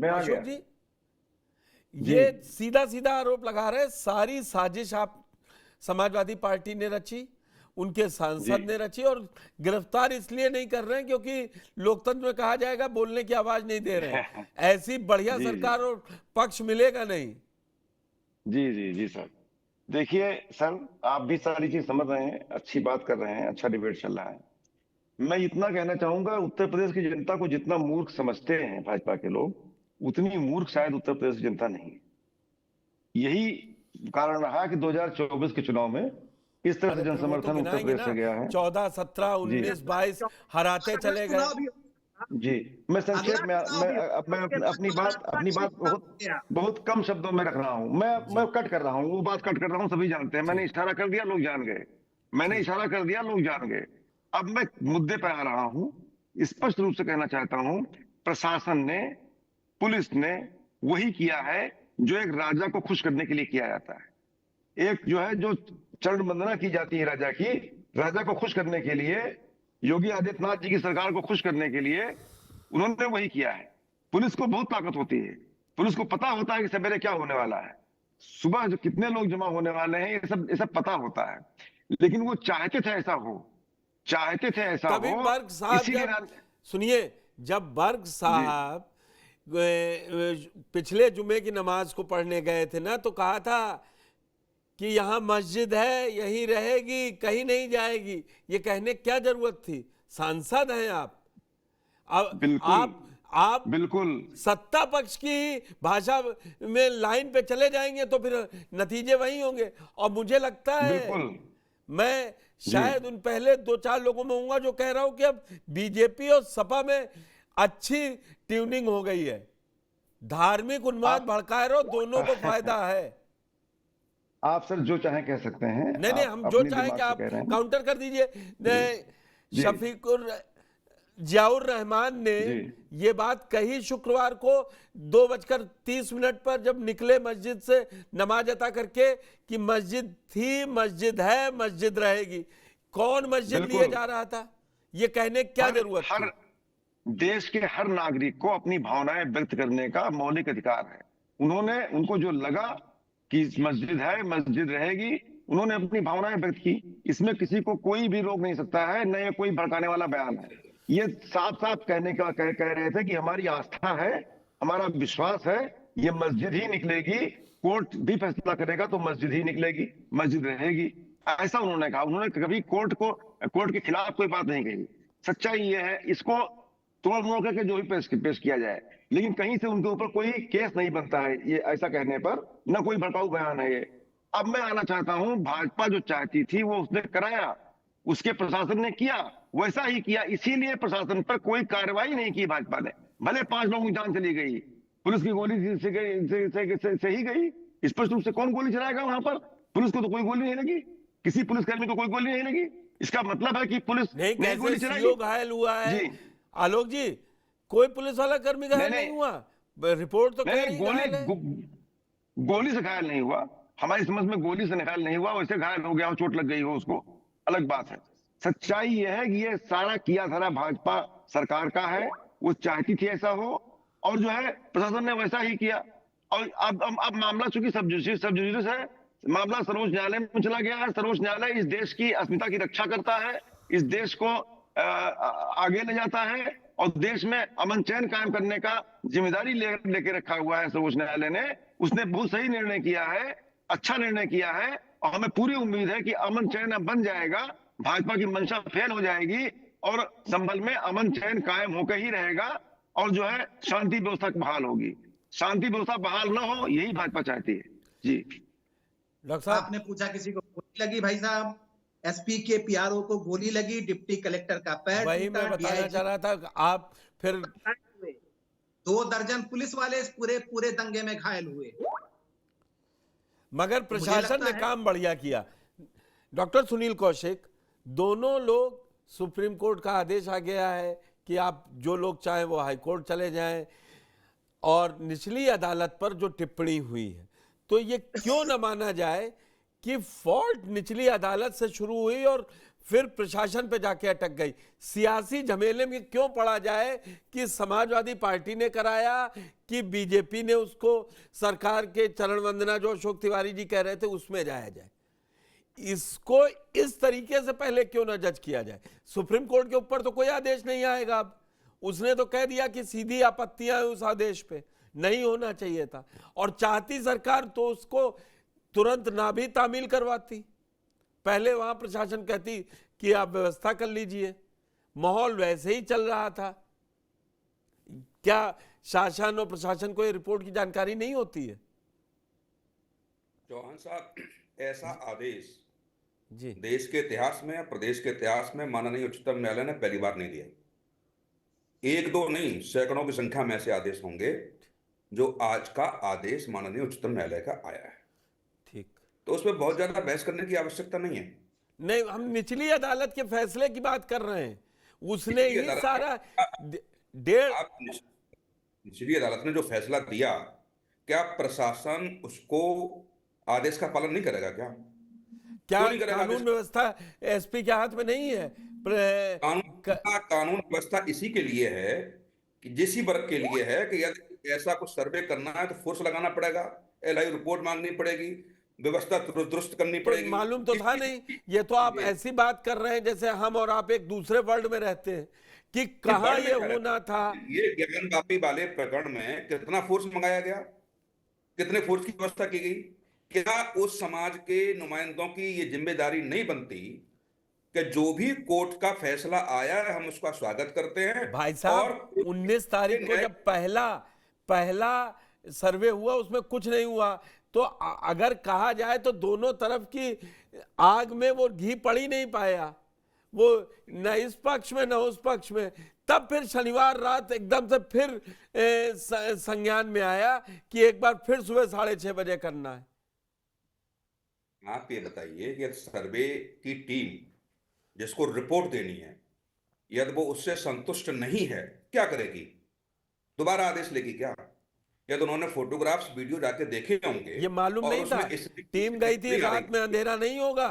मैं आ अशोक गया जी, जी। ये सीधा सीधा आरोप लगा रहे हैं सारी साजिश आप समाजवादी पार्टी ने रची, उनके जी सांसद ने रची, और गिरफ्तार इसलिए नहीं कर रहे हैं क्योंकि लोकतंत्र में कहा जाएगा बोलने की आवाज नहीं दे रहे हैं। ऐसी बढ़िया जी जी सरकार और पक्ष मिलेगा नहीं। जी जी जी सर। देखिए सर, आप भी सारी चीज समझ रहे हैं, अच्छी बात कर रहे हैं, अच्छा डिबेट चल रहा है। मैं इतना कहना चाहूंगा, उत्तर प्रदेश की जनता को जितना मूर्ख समझते हैं भाजपा के लोग, उतनी मूर्ख शायद उत्तर प्रदेश की जनता नहीं है। यही कारण रहा कि 2024 के चुनाव में इस तरह अरे से फिर वो तो जनसमर्थन उत्तर गिनाएंगे प्रदेश ना, से गया है। 14, 17, जी 19, 22 हराते चले गए। चुनाव भी जी। मैं अगला संक्षेप में चुनाव भी मैं उसके बाद अपनी बात बहुत गया। बहुत कम शब्दों में रख रहा हूं। मैं कट कर रहा हूं, वो बात कट कर रहा हूं, सभी जानते हैं। मैंने ठीक इशारा कर दिया, लोग जान गए। मैंने ठीक। इशारा कर दिया, लोग जान गए। अब मैं मुद्दे पर आ रहा हूं। स्पष्ट रूप से कहना चाहता हूं, प्रशासन ने, पुलिस ने वही किया है जो एक राजा को खुश करने के लिए किया जाता है। एक जो है, जो चरण वंदना की जाती है राजा की, राजा को खुश करने के लिए, योगी आदित्यनाथ जी की सरकार को खुश करने के लिए उन्होंने वही किया है। पुलिस को बहुत ताकत होती है। पुलिस को पता होता है कि सवेरे क्या होने वाला है, सुबह जो कितने लोग जमा होने वाले हैं, ये सब पता होता है। लेकिन वो चाहते थे ऐसा हो, चाहते थे ऐसा तभी हो, बर्ग साहब इसीलिए जब, सुनिए, जब बर्ग जी साहब पिछले जुमे की नमाज को पढ़ने गए थे ना, तो कहा था कि यहाँ मस्जिद है, यहीं रहेगी, कहीं नहीं जाएगी। ये कहने क्या जरूरत थी? सांसद हैं आप। अब बिल्कुल आप बिल्कुल सत्ता पक्ष की भाषा में लाइन पे चले जाएंगे तो फिर नतीजे वही होंगे। और मुझे लगता है, बिल्कुल मैं जी शायद उन पहले 2-4 लोगों में होऊंगा जो कह रहा हूं कि अब बीजेपी और सपा में अच्छी ट्यूनिंग हो गई है। धार्मिक उन्माद आप भड़काए रहो, दोनों को फायदा है। आप सर जो चाहे कह सकते हैं, नहीं नहीं, आप हम जो अपनी चाहें दिमाग कि से आप कह रहे हैं। काउंटर कर दीजिए। जी जी शफीकुर जियाउर रहमान ने जी ये बात कही शुक्रवार को 2:30 पर जब निकले मस्जिद से नमाज अता करके कि मस्जिद थी, मस्जिद है, मस्जिद रहेगी। कौन मस्जिद लिए बिल्कुल। जा रहा था? ये कहने क्या हर जरूरत हर थी? देश के हर नागरिक को अपनी भावनाएं व्यक्त करने का मौलिक अधिकार है। उनको जो लगा कि मस्जिद है, मस्जिद रहेगी, उन्होंने अपनी भावनाएं व्यक्त की। इसमें किसी को कोई भी रोक नहीं सकता है, न ये कोई भड़काने वाला बयान है। ये साफ साफ कह रहे थे कि हमारी आस्था है, हमारा विश्वास है, ये मस्जिद ही निकलेगी। कोर्ट भी फैसला करेगा तो मस्जिद ही निकलेगी, मस्जिद रहेगी, ऐसा उन्होंने कहा। उन्होंने कभी कोर्ट के खिलाफ कोई बात नहीं कही। सच्चाई ये है, इसको तोड़ मोड़ करके जो भी पेश किया जाए, लेकिन कहीं से उनके ऊपर कोई केस नहीं बनता है ये ऐसा कहने पर, ना कोई भड़काऊ बयान है ये। अब मैं आना चाहता हूं, भाजपा जो चाहती थी वो उसने कराया, उसके प्रशासन ने किया, वैसा ही किया। इसीलिए प्रशासन पर कोई कार्रवाई नहीं की भाजपा ने। भले 5 लोगों की जान चली गई, पुलिस की गोली से ही गई। स्पष्ट रूप से कौन गोली चलाएगा वहां पर? पुलिस को तो कोई गोली नहीं लगी, किसी पुलिसकर्मी को कोई गोली नहीं लगी। इसका मतलब है कि पुलिस नहीं, नहीं कैसे गोली सीओ चलाएगी। घायल हुआ है जी आलोक जी? कोई पुलिस वाला कर्मी नहीं घायल नहीं नहीं हुआ। रिपोर्ट तो कह नहीं, रही घायल है। गोली से घायल नहीं हुआ। हमारी समझ में गोली से घायल नहीं हुआ, वैसे घायल हो गया हो, चोट लग गई हो उसको, अलग बात है। सच्चाई यह है कि ये सारा किया धरा भाजपा सरकार का है। वो चाहती थी ऐसा हो, और जो है प्रशासन ने वैसा ही किया। और अब मामला चूंकि सब जुडिस है, मामला सर्वोच्च न्यायालय में चला गया है। सर्वोच्च न्यायालय इस देश की अस्मिता की रक्षा करता है, इस देश को आगे ले जाता है, और देश में अमन चैन कायम करने का जिम्मेदारी लेके रखा हुआ है सर्वोच्च न्यायालय ने। उसने बहुत सही निर्णय किया है, अच्छा निर्णय किया है, और हमें पूरी उम्मीद है कि अमन चैन अब बन जाएगा, भाजपा की मंशा फेल हो जाएगी, और संभल में अमन चैन कायम होकर ही रहेगा, और जो है शांति व्यवस्था बहाल होगी। शांति व्यवस्था बहाल ना हो, यही भाजपा चाहती है। जी डॉक्टर साहब, आपने पूछा किसी को गोली लगी? भाई साहब, एसपी के पीआरओ को गोली लगी, डिप्टी कलेक्टर का पैर वही टूटा, मैं बताना डीआईजी चाह रहा था। आप फिर 2 दर्जन पुलिस वाले इस पूरे दंगे में घायल हुए। मगर मुझे प्रशासन लगता ने है काम बढ़िया किया। डॉक्टर सुनील कौशिक, दोनों लोग, सुप्रीम कोर्ट का आदेश आ गया है कि आप जो लोग चाहें वो हाई कोर्ट चले जाएं, और निचली अदालत पर जो टिप्पणी हुई है, तो ये क्यों न माना जाए कि फॉल्ट निचली अदालत से शुरू हुई और फिर प्रशासन पे जाके अटक गई। सियासी झमेले में क्यों पड़ा जाए कि समाजवादी पार्टी ने कराया कि बीजेपी ने उसको सरकार के चरण वंदना जो अशोक तिवारी जी कह रहे थे उसमें जाया जाए। इसको इस तरीके से पहले क्यों ना जज किया जाए। सुप्रीम कोर्ट के ऊपर तो कोई आदेश नहीं आएगा। अब उसने तो कह दिया कि सीधी आपत्तियां हैं उस आदेश पे, नहीं होना चाहिए था। और चाहती सरकार तो उसको तुरंत ना भी तामील करवाती। पहले वहां प्रशासन कहती कि आप व्यवस्था कर लीजिए, माहौल वैसे ही चल रहा था। क्या शासन और प्रशासन को ये रिपोर्ट की जानकारी नहीं होती है? चौहान साहब, ऐसा आदेश जी देश के इतिहास में, प्रदेश के इतिहास में माननीय उच्चतम न्यायालय ने पहली बार नहीं दिया। एक दो नहीं, सैकड़ों की संख्या में ऐसे आदेश होंगे जो आज का आदेश माननीय उच्चतम न्यायालय का आया है। ठीक, तो उसमें बहुत ज्यादा बहस करने की आवश्यकता नहीं है। नहीं, हम निचली अदालत के फैसले की बात कर रहे हैं। उसने निचली ही अदालत- सारा डेढ़ आप निचली अदालत ने जो फैसला दिया, क्या प्रशासन उसको आदेश का पालन नहीं करेगा? क्या क्या नहीं करेगा कानून आदेश? व्यवस्था एसपी के हाथ में नहीं है? कानून व्यवस्था इसी के लिए है कि जिस वर्ग के लिए है कि यदि ऐसा कुछ सर्वे करना है तो फोर्स लगाना पड़ेगा, एलआई रिपोर्ट मांगनी पड़ेगी, व्यवस्था दुरुस्त करनी तो पड़ेगी। मालूम तो था नहीं। ये तो आप ऐसी बात कर रहे हैं जैसे हम और आप एक दूसरे वर्ल्ड में रहते हैं कि कहां ये होना था। ये ज्ञानवापी वाले प्रकरण में कितना फोर्स मंगाया गया, कितने फोर्स की व्यवस्था की गई? क्या उस समाज के नुमाइंदों की ये जिम्मेदारी नहीं बनती कि जो भी कोर्ट का फैसला आया है हम उसका स्वागत करते हैं? भाई साहब, 19 तारीख को जब पहला सर्वे हुआ उसमें कुछ नहीं हुआ, तो अगर कहा जाए तो दोनों तरफ की आग में वो घी पड़ ही नहीं पाया, वो न इस पक्ष में न उस पक्ष में। तब फिर शनिवार रात एकदम से फिर संज्ञान में आया कि एक बार फिर सुबह 6:30 बजे करना है। आप ये बताइए कि सर्वे की टीम जिसको रिपोर्ट देनी है, यदि वो उससे संतुष्ट नहीं है, क्या करेगी? दोबारा आदेश लेगी क्या? यदि उन्होंने फोटोग्राफ्स वीडियो जाके देखे होंगे, ये मालूम नहीं था, टीम गई थी, रात में अंधेरा नहीं होगा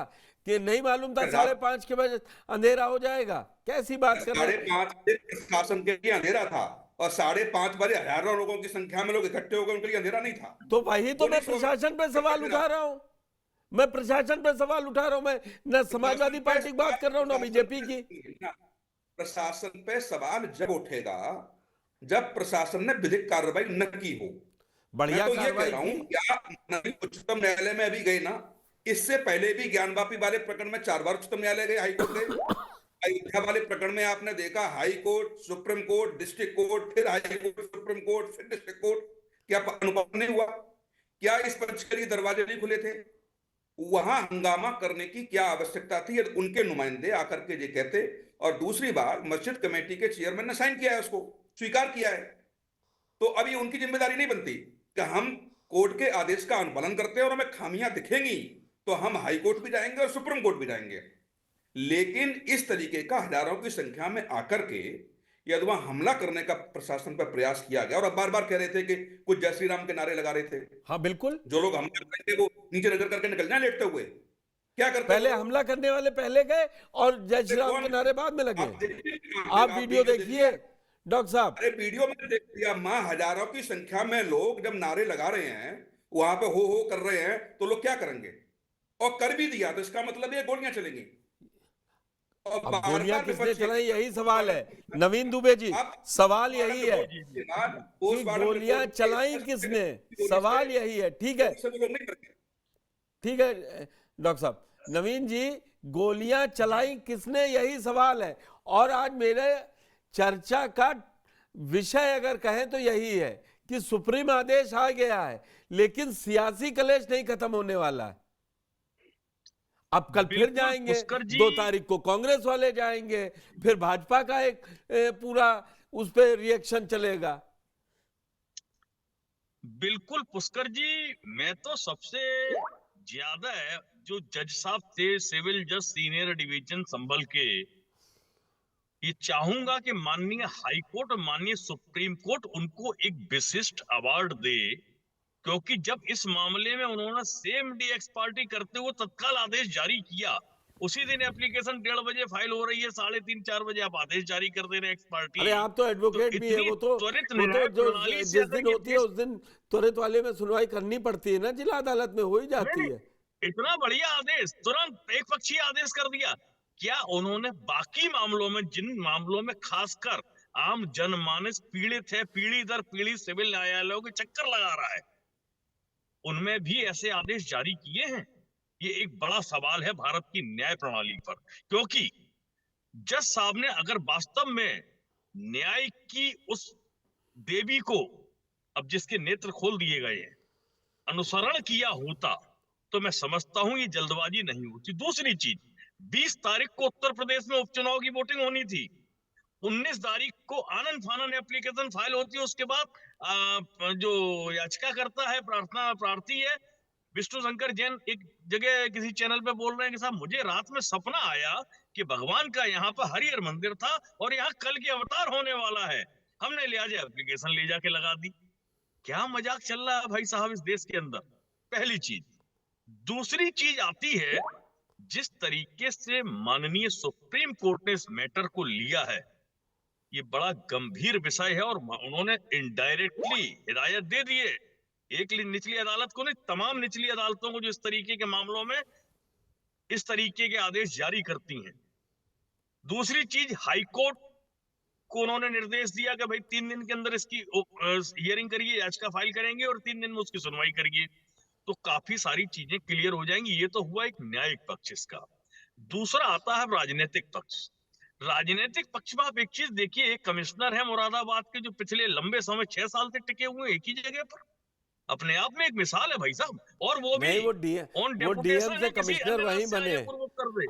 कि नहीं मालूम था 5:30 के बजे अंधेरा हो जाएगा? कैसी बात कर रहे हैं? 5:30 बजे प्रशासन के लिए अंधेरा था और 5:30 बजे हजारों लोगों की संख्या में लोग इकट्ठे हो गए, उनके लिए अंधेरा नहीं था। तो वही तो मैं प्रशासन पे सवाल उठा रहा हूं। मैं प्रशासन पे सवाल उठा रहा हूं। मैं न समाजवादी पार्टी की बात कर रहा हूं ना बीजेपी की। प्रशासन पे सवाल जब उठेगा जब प्रशासन ने विधिक कार्रवाई न की हो। बढ़िया मैं तो ये कह कार्रवाई रहा हूं, की। क्या उच्चतम न्यायालय में अभी गए ना? इससे पहले भी ज्ञानवापी वाले प्रकरण में 4 बार उच्चतम न्यायालय गए, हाईकोर्ट गए। अयोध्या वाले प्रकरण में आपने देखा high court, supreme court, district court, फिर हाई कोर्ट, सुप्रीम कोर्ट, फिर डिस्ट्रिक्ट कोर्ट। क्या अनुपालन नहीं हुआ? क्या इस पक्ष के लिए दरवाजे नहीं खुले थे? वहां हंगामा करने की क्या आवश्यकता थी? यदि उनके नुमाइंदे आकर के ये कहते। और दूसरी बात, मस्जिद कमेटी के चेयरमैन ने साइन किया है, उसको स्वीकार किया है, तो अभी उनकी जिम्मेदारी नहीं बनती कि हम कोर्ट के आदेश का अनुपालन करते हैं और हमें खामियां दिखेंगी तो हम हाई कोर्ट भी जाएंगे और सुप्रीम कोर्ट भी जाएंगे। लेकिन इस तरीके का हजारों की संख्या में आकर के यदि वहां हमला करने का प्रशासन पर प्रयास किया गया, और अब बार बार कह रहे थे कि कुछ जय श्री राम के नारे लगा रहे थे। हाँ बिल्कुल, जो लोग हमला करेंगे वो नीचे नजर करके निकल जाए लेटते हुए। क्या करते? पहले हमला करने वाले पहले गए और जय श्री राम के नारे बाद में लगे। आप वीडियो देखिए डॉक्टर साहब। अरे वीडियो में देख लिया, मां हजारों की संख्या में लोग जब नारे लगा रहे हैं, वहां पे हो कर रहे हैं, तो लोग क्या करेंगे? और कर भी दिया तो इसका मतलब ये गोलियां चलेंगी। अब गोलियां किसने चलाई, यही सवाल है नवीन दुबे जी। सवाल यही है कि गोलियां चलाई किसने, सवाल यही है। ठीक है, ठीक है डॉक्टर साहब, नवीन जी, गोलियां चलाई किसने, यही सवाल है। और आज मेरे चर्चा का विषय अगर कहें तो यही है कि सुप्रीम आदेश आ गया है लेकिन सियासी कलेश नहीं खत्म होने वाला है। अब कल फिर जाएंगे, 2 तारीख को कांग्रेस वाले जाएंगे, फिर भाजपा का एक पूरा उस पर रिएक्शन चलेगा। बिल्कुल पुष्कर जी, मैं तो सबसे ज्यादा जो जज साहब थे, सिविल जज सीनियर डिवीजन संभल के, ये चाहूंगा कि माननीय हाई कोर्ट और माननीय सुप्रीम कोर्ट उनको एक विशिष्ट अवार्ड दे, क्योंकि जब इस मामले में उन्होंने सेम डे एक्स पार्टी करते हुए तत्काल आदेश जारी किया उसी दिन एप्लीकेशन 1:30 बजे फाइल हो रही है, 3:30-4 बजे आप आदेश जारी कर दे रहे हैं एक्स पार्टी। अरे आप तो एडवोकेट भी है, इतनी वो तो त्वरित जो प्रणाली से जिस अगर दिन ये होती है उस दिन त्वरित वाले में सुनवाई करनी पड़ती है ना, जिला अदालत में हो ही जाती नहीं, है। इतना बढ़िया आदेश, तुरंत एक पक्षीय आदेश कर दिया। क्या उन्होंने बाकी मामलों में, जिन मामलों में खासकर आम जनमानस पीड़ित है, पीढ़ी दर पीढ़ी सिविल न्यायालयों के चक्कर लगा रहा है, उनमें भी ऐसे आदेश जारी किए हैं? ये एक बड़ा सवाल है भारत की न्याय प्रणाली पर, क्योंकि जज साहब ने अगर वास्तव में न्याय की उस देवी को, अब जिसके नेत्र खोल दिए गए हैं, अनुसरण किया होता तो मैं समझता हूं ये जल्दबाजी नहीं होती। दूसरी चीज, 20 तारीख को उत्तर प्रदेश में उपचुनाव की वोटिंग होनी थी, 19 तारीख को आनंद फानन एप्लीकेशन फाइल होती है, उसके बाद जो याचिका करता है, प्रार्थी है विष्णु शंकर जैन, एक जगह किसी चैनल पे बोल रहे हैं कि साहब मुझे रात में सपना आया कि भगवान का यहाँ पर हरिहर मंदिर था और यहाँ कल की अवतार होने वाला है, हमने लिहाजा एप्लीकेशन ले जाके लगा दी। क्या मजाक चल रहा है भाई साहब इस देश के अंदर? पहली चीज। दूसरी चीज आती है, जिस तरीके से माननीय सुप्रीम कोर्ट ने इस मैटर को लिया है, ये बड़ा गंभीर विषय है और उन्होंने इनडायरेक्टली हिदायत दे दी है, एक निचली अदालत को नहीं, तमाम निचली अदालतों को जो इस तरीके के मामलों में इस तरीके के आदेश जारी करती हैं। दूसरी चीज, हाईकोर्ट को उन्होंने निर्देश दिया कि भाई 3 दिन के अंदर इसकी हियरिंग करिए, याचिका फाइल करेंगे और 3 दिन में उसकी सुनवाई करिए, तो काफी सारी चीजें क्लियर हो जाएंगी। ये तो हुआ एक न्यायिक पक्ष इसका। दूसरा आता है राजनीतिक पक्ष। राजनीतिक पक्ष में आप एक चीज देखिए, एक कमिश्नर है मुरादाबाद के जो पिछले लंबे समय 6 साल से टिके हुए एक ही जगह पर, अपने आप में एक मिसाल है भाई साहब, और वो भी नहीं, वो डीएम से कमिश्नर वहीं बने।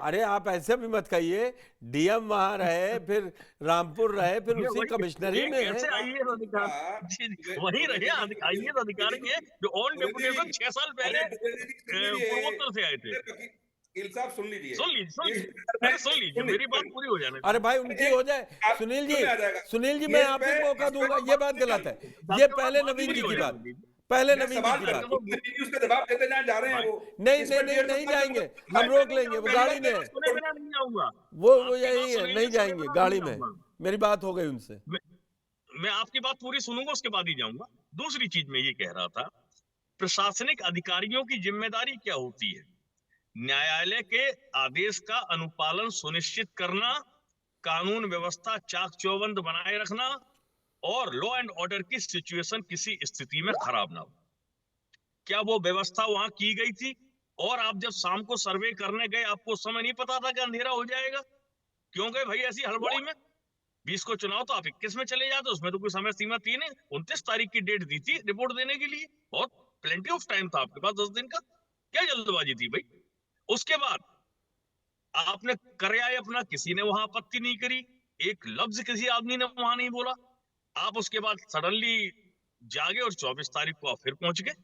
अरे आप ऐसे भी मत कहिए, डीएम वहां रहे, फिर रामपुर रहे, फिर उसी कमिश्नरी में है। वहीं रहे आईएएस अधिकारी हैं जो ऑन डेपुटेशन 6 साल पहले पूर्वोत्तर से आए थे। वकील साहब सुन लीजिए, सुन लीजिए, मेरी बात पूरी हो जाने। अरे भाई उनकी हो जाए। सुनील जी मैं आपको मौका दूंगा, ये बात गलत है, ये पहले नवीन जी की बात, पहले नवीन जी की बात। उसका जवाब देते जा रहे हैं वो। नहीं जाएंगे, हम रोक लेंगे, वो गाड़ी में वो यही है, नहीं जाएंगे गाड़ी में। मेरी बात हो गई उनसे, मैं आपकी बात पूरी सुनूंगा, उसके बाद ही जाऊंगा। दूसरी चीज मैं ये कह रहा था, प्रशासनिक अधिकारियों की जिम्मेदारी क्या होती है? न्यायालय के आदेश का अनुपालन सुनिश्चित करना, कानून व्यवस्था चाक चौबंद बनाए रखना और लॉ एंड ऑर्डर की सिचुएशन किसी स्थिति में खराब ना हो। क्या वो व्यवस्था वहां की गई थी? और आप जब शाम को सर्वे करने गए, आपको उस समय नहीं पता था कि अंधेरा हो जाएगा? क्यों गए भाई ऐसी हड़बड़ी में? 20 को चुनाव तो आप 21 में चले जाते, उसमें तो कोई समय सीमा थी नहीं। 29 तारीख की डेट दी थी रिपोर्ट देने के लिए, बहुत प्लेंटी ऑफ टाइम था आपके पास, 10 दिन का। क्या जल्दबाजी थी भाई? उसके बाद आपने कराया अपना, किसी ने वहां आपत्ति नहीं करी, एक लफ्ज किसी आदमी ने वहां नहीं बोला। आप उसके बाद सडनली जागे और 24 तारीख को आप फिर पहुंच गए।